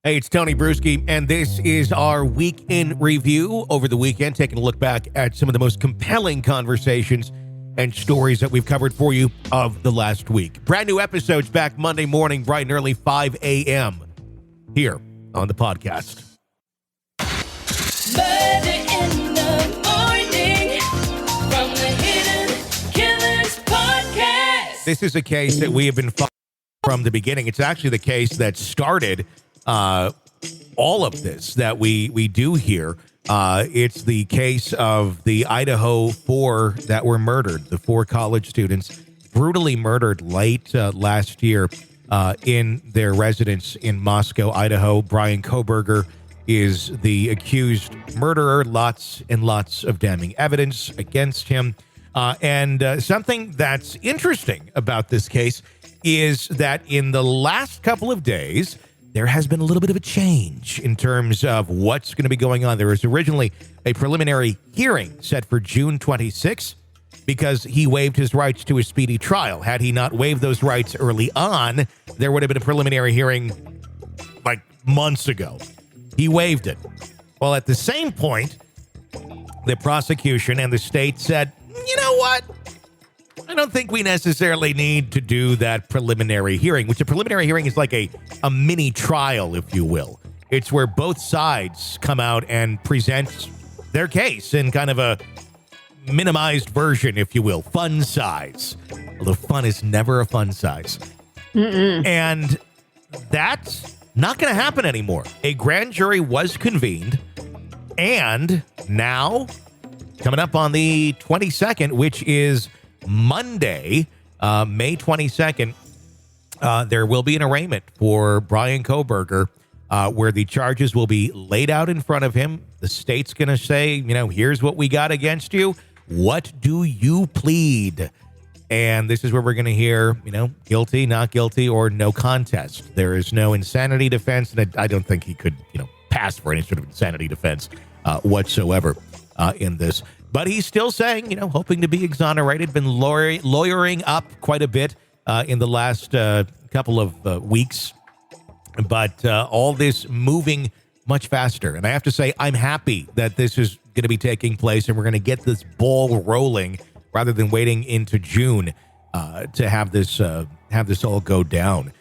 Hey, it's Tony Bruschi, and this is our week in review over the weekend, taking a look back at some of the most compelling conversations and stories that we've covered for you of the last week. Brand new episodes back Monday morning, bright and early, 5 a.m. here on the podcast. Murder in the morning from the Hidden Killers podcast. This is a case that we have been following from the beginning. It's actually the case that started all of this that we do here. It's the case of the Idaho 4 that were murdered, the 4 college students brutally murdered late last year in their residence in Moscow, Idaho. Bryan Kohberger is the accused murderer. Lots and lots of damning evidence against him. And something that's interesting about this case is that in the last couple of days, there has been a little bit of a change in terms of what's going to be going on. There was originally a preliminary hearing set for June 26th because he waived his rights to a speedy trial. Had he not waived those rights early on, there would have been a preliminary hearing like months ago. He waived it. Well, at the same point, the prosecution and the state said, you know what? I don't think we necessarily need to do that preliminary hearing, which a preliminary hearing is like a mini trial, if you will. It's where both sides come out and present their case in kind of a minimized version, if you will, fun size. Although fun is never a fun size. And that's not going to happen anymore. A grand jury was convened, and now, coming up on the 22nd, which is Monday, May 22nd, there will be an arraignment for Bryan Kohberger where the charges will be laid out in front of him. The state's going to say, here's what we got against you. What do you plead? And this is where we're going to hear, guilty, not guilty, or no contest. There is no insanity defense, and I don't think he could, pass for any sort of insanity defense whatsoever in this. But he's still saying, hoping to be exonerated, been lawyering up quite a bit in the last couple of weeks. But all this moving much faster. And I have to say, I'm happy that this is going to be taking place and we're going to get this ball rolling rather than waiting into June to have this all go down.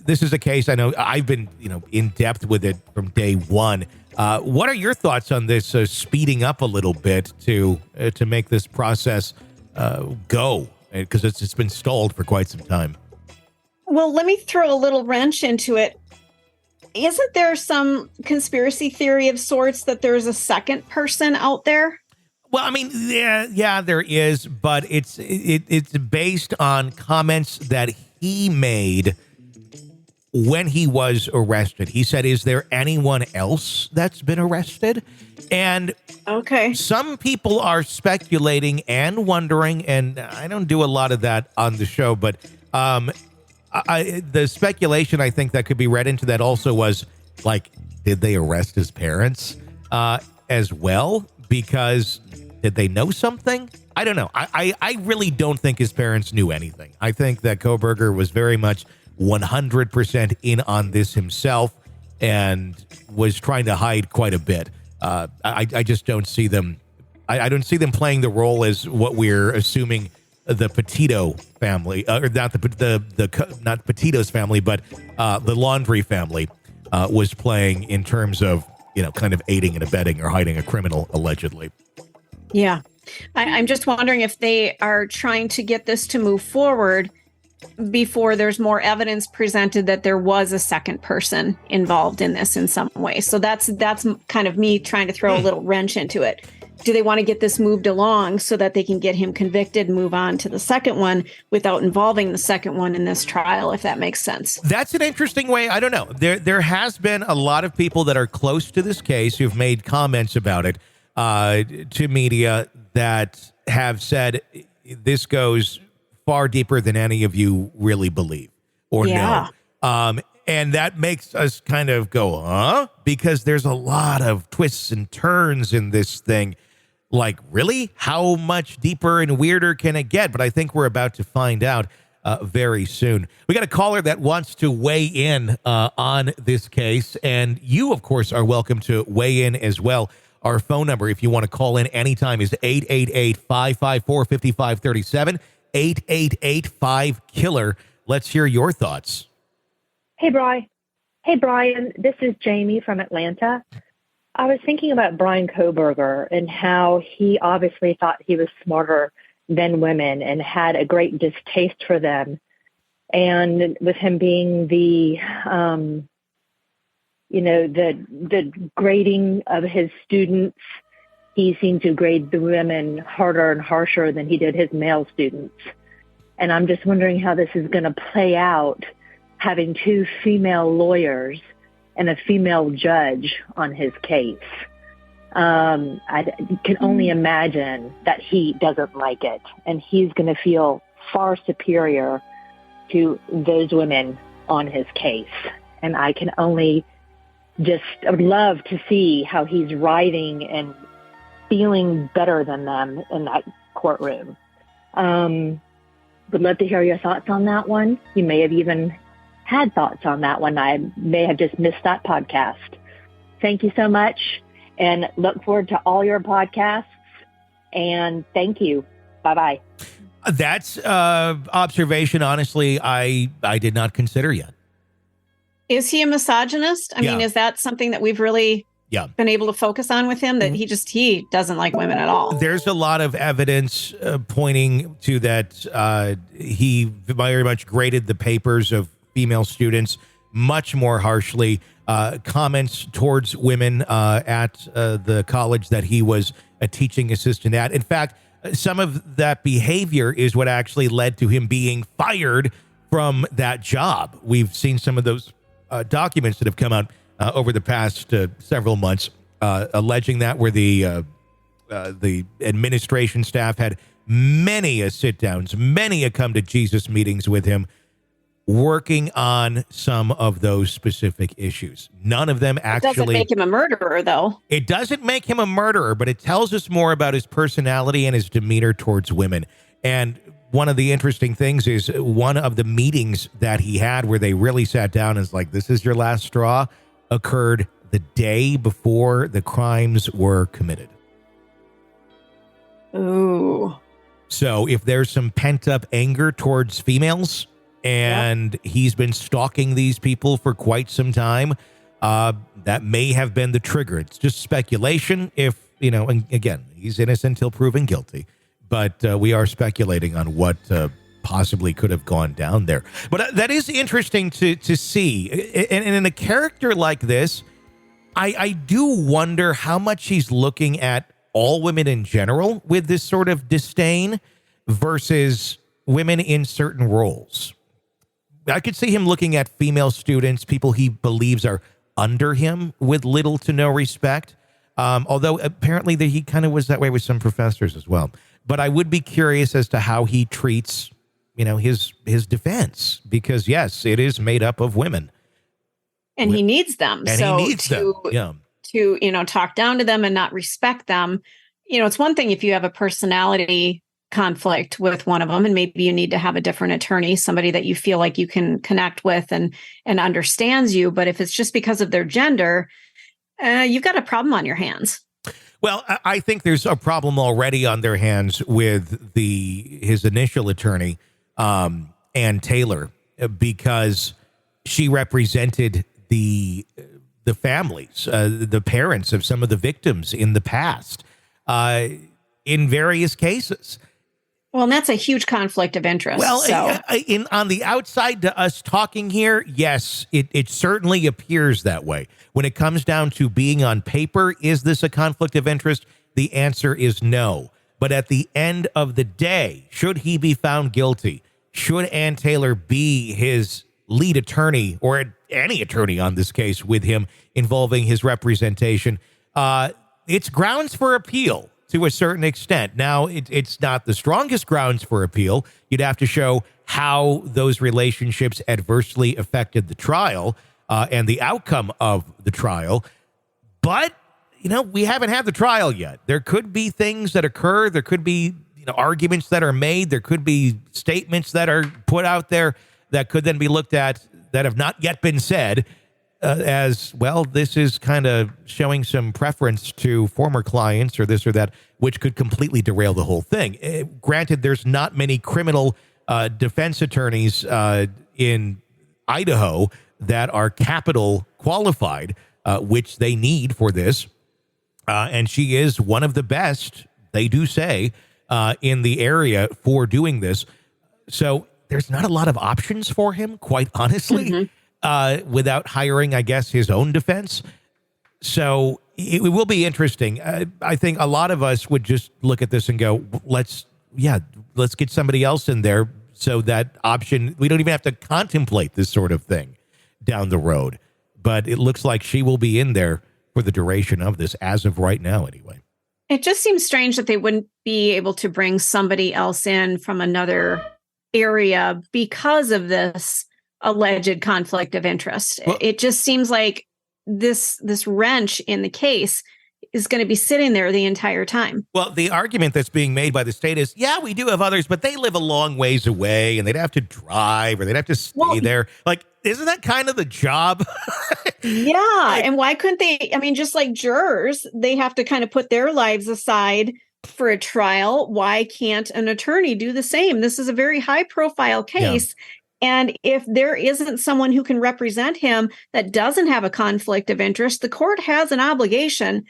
This is a case I know I've been, in depth with it from day one. What are your thoughts on this speeding up a little bit to make this process go? Because it's been stalled for quite some time. Well, let me throw a little wrench into it. Isn't there some conspiracy theory of sorts that there's a second person out there? Well, I mean, yeah, there is, but it's based on comments that he made when he was arrested. He said, is there anyone else that's been arrested? And okay, some people are speculating and wondering, and I don't do a lot of that on the show, but the speculation I think that could be read into that also was like, did they arrest his parents as well? Because did they know something? I don't know. I really don't think his parents knew anything. I think that Kohberger was very much 100% in on this himself and was trying to hide quite a bit. I just don't see them. I don't see them playing the role as what we're assuming the Petito family, or not not Petito's family, but the Laundrie family was playing in terms of, kind of aiding and abetting or hiding a criminal, allegedly. Yeah. I'm just wondering if they are trying to get this to move forward before there's more evidence presented that there was a second person involved in this in some way. So that's kind of me trying to throw a little wrench into it. Do they want to get this moved along so that they can get him convicted and move on to the second one without involving the second one in this trial, if that makes sense? That's an interesting way. I don't know. There has been a lot of people that are close to this case who've made comments about it to media that have said this goes far deeper than any of you really believe or know. And that makes us kind of go, huh? Because there's a lot of twists and turns in this thing. Like, really? How much deeper and weirder can it get? But I think we're about to find out. very soon. We got a caller that wants to weigh in on this case, and you, of course, are welcome to weigh in as well. Our phone number, if you want to call in anytime, is 888-554-5537, 888-5-KILLER. Let's hear your thoughts. Hey, Brian. This is Jamie from Atlanta. I was thinking about Bryan Kohberger and how he obviously thought he was smarter than women and had a great distaste for them. And with him being the grading of his students, he seemed to grade the women harder and harsher than he did his male students. And I'm just wondering how this is going to play out, having two female lawyers and a female judge on his case. I can only imagine that he doesn't like it, and he's going to feel far superior to those women on his case. And I can only I would love to see how he's writing and feeling better than them in that courtroom. Would love to hear your thoughts on that one. You may have even had thoughts on that one. I may have just missed that podcast. Thank you so much, and look forward to all your podcasts. And thank you. Bye-bye. That's observation, honestly, I did not consider yet. Is he a misogynist? I mean, is that something that we've really been able to focus on with him, that he doesn't like women at all? There's a lot of evidence pointing to that he very much graded the papers of female students much more harshly. Comments towards women at the college that he was a teaching assistant at. In fact, some of that behavior is what actually led to him being fired from that job. We've seen some of those documents that have come out over the past several months, alleging that where the administration staff had many a sit-downs, many a come-to-Jesus meetings with him, working on some of those specific issues. None of them actually... It doesn't make him a murderer, though. It doesn't make him a murderer, but it tells us more about his personality and his demeanor towards women. And one of the interesting things is one of the meetings that he had where they really sat down and was like, this is your last straw, occurred the day before the crimes were committed. Ooh. So if there's some pent-up anger towards females... and he's been stalking these people for quite some time, that may have been the trigger. It's just speculation. If, and again, he's innocent till proven guilty, but we are speculating on what possibly could have gone down there. But that is interesting to see. And in a character like this, I do wonder how much he's looking at all women in general with this sort of disdain versus women in certain roles. I could see him looking at female students, people he believes are under him, with little to no respect. Although apparently he kind of was that way with some professors as well. But I would be curious as to how he treats, his defense, because yes, it is made up of women, and he needs them. And so he needs them. To talk down to them and not respect them. It's one thing if you have a personality conflict with one of them, and maybe you need to have a different attorney, somebody that you feel like you can connect with and understands you. But if it's just because of their gender, you've got a problem on your hands. Well, I think there's a problem already on their hands with his initial attorney, Ann Taylor, because she represented the families, the parents of some of the victims in the past, in various cases. Well, and that's a huge conflict of interest. Well, so. On the outside to us talking here, yes, it certainly appears that way. When it comes down to being on paper, is this a conflict of interest? The answer is no. But at the end of the day, should he be found guilty, should Ann Taylor be his lead attorney or any attorney on this case with him involving his representation, it's grounds for appeal. To a certain extent. Now, it's not the strongest grounds for appeal. You'd have to show how those relationships adversely affected the trial and the outcome of the trial. But, we haven't had the trial yet. There could be things that occur. There could be, arguments that are made. There could be statements that are put out there that could then be looked at that have not yet been said as, well, this is kind of showing some preference to former clients or this or that, which could completely derail the whole thing. Granted, there's not many criminal defense attorneys in Idaho that are capital qualified, which they need for this. And she is one of the best, they do say, in the area for doing this. So there's not a lot of options for him, quite honestly, without hiring, I guess, his own defense. So it will be interesting. I think a lot of us would just look at this and go, let's get somebody else in there so that option, we don't even have to contemplate this sort of thing down the road. But it looks like she will be in there for the duration of this, as of right now, anyway. It just seems strange that they wouldn't be able to bring somebody else in from another area because of this alleged conflict of interest. Well, it just seems like this wrench in the case is going to be sitting there the entire time. Well, the argument that's being made by the state is, yeah, we do have others, but they live a long ways away and they'd have to drive or they'd have to stay there. Like, isn't that kind of the job? Yeah. And why couldn't they? I mean, just like jurors, they have to kind of put their lives aside for a trial. Why can't an attorney do the same? This is a very high profile case. Yeah. And if there isn't someone who can represent him that doesn't have a conflict of interest, the court has an obligation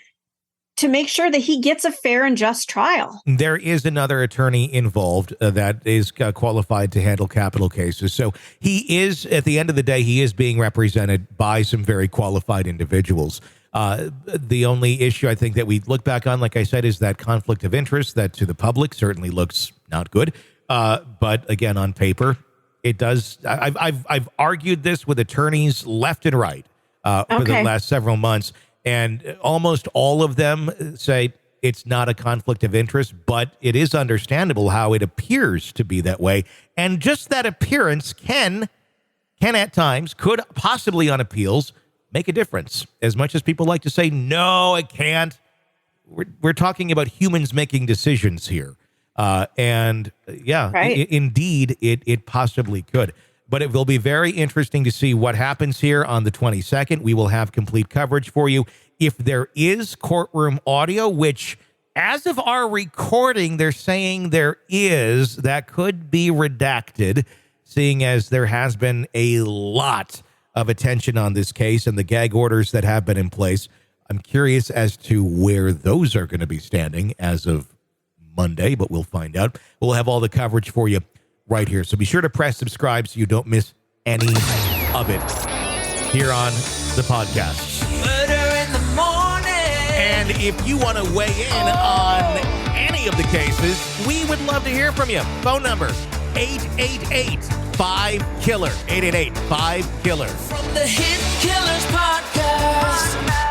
to make sure that he gets a fair and just trial. There is another attorney involved that is qualified to handle capital cases. So he is, at the end of the day, he is being represented by some very qualified individuals. The only issue I think that we look back on, like I said, is that conflict of interest that to the public certainly looks not good. But again, on paper, it does. I've argued this with attorneys left and right for the last several months. And almost all of them say it's not a conflict of interest, but it is understandable how it appears to be that way. And just that appearance can at times, could possibly on appeals, make a difference. As much as people like to say, no, it can't. We're talking about humans making decisions here. Indeed, it possibly could. But it will be very interesting to see what happens here on the 22nd. We will have complete coverage for you. If there is courtroom audio, which as of our recording, they're saying there is, that could be redacted, seeing as there has been a lot of attention on this case and the gag orders that have been in place. I'm curious as to where those are going to be standing as of Monday, but we'll find out. We'll have all the coverage for you right here. So be sure to press subscribe so you don't miss any of it here on the podcast. Murder in the morning. And if you want to weigh in on any of the cases, we would love to hear from you. Phone number 888-5-KILLER. 888-5-KILLER. From the Hit Killers Podcast.